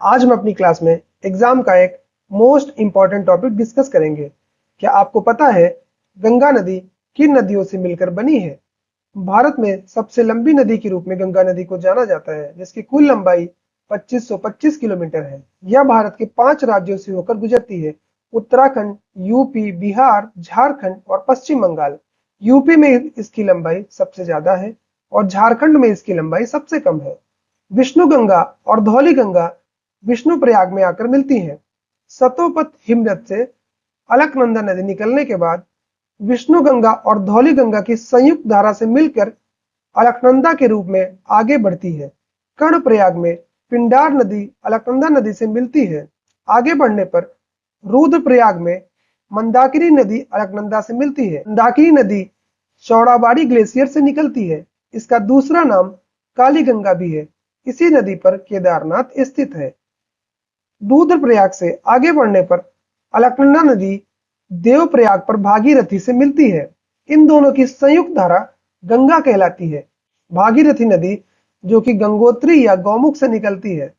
आज हम अपनी क्लास में एग्जाम का एक मोस्ट इंपॉर्टेंट टॉपिक डिस्कस करेंगे। क्या आपको पता है गंगा नदी किन नदियों से मिलकर बनी है? भारत में सबसे लंबी नदी के रूप में गंगा नदी को जाना जाता है, जिसकी कुल लंबाई 2525 किलोमीटर है। यह भारत के 5 राज्यों से होकर गुजरती है: उत्तराखंड, यूपी, बिहार, झारखंड और पश्चिम बंगाल। यूपी में इसकी लंबाई सबसे ज्यादा है और झारखंड में इसकी लंबाई सबसे कम है। विष्णु गंगा और धौली गंगा विष्णु प्रयाग में आकर मिलती हैं। सतोपत हिमनद से अलकनंदा नदी निकलने के बाद विष्णु गंगा और धौली गंगा की संयुक्त धारा से मिलकर अलकनंदा के रूप में आगे बढ़ती है। कर्णप्रयाग में पिंडार नदी अलकनंदा नदी से मिलती है। आगे बढ़ने पर रुद्रप्रयाग में मंदाकिनी नदी अलकनंदा से मिलती है। मंदाकिनी नदी चौड़ाबाड़ी ग्लेशियर से निकलती है। इसका दूसरा नाम काली गंगा भी है। इसी नदी पर केदारनाथ स्थित है। रुद्रप्रयाग से आगे बढ़ने पर अलकनंदा नदी देवप्रयाग पर भागीरथी से मिलती है। इन दोनों की संयुक्त धारा गंगा कहलाती है। भागीरथी नदी, जो कि गंगोत्री या गौमुख से निकलती है।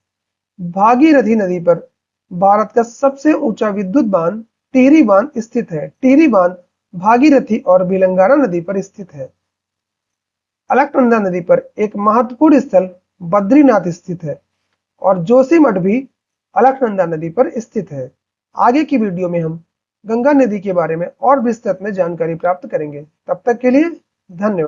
भागीरथी नदी पर भारत का सबसे ऊंचा विद्युत बांध टिहरी बांध स्थित है। टिहरी बांध भागीरथी और बिलंगाना नदी पर स्थित है। अलकनंदा नदी पर एक महत्वपूर्ण स्थल बद्रीनाथ स्थित है और जोशीमठ भी अलकनंदा नदी पर स्थित है। आगे की वीडियो में हम गंगा नदी के बारे में और विस्तृत में जानकारी प्राप्त करेंगे। तब तक के लिए धन्यवाद।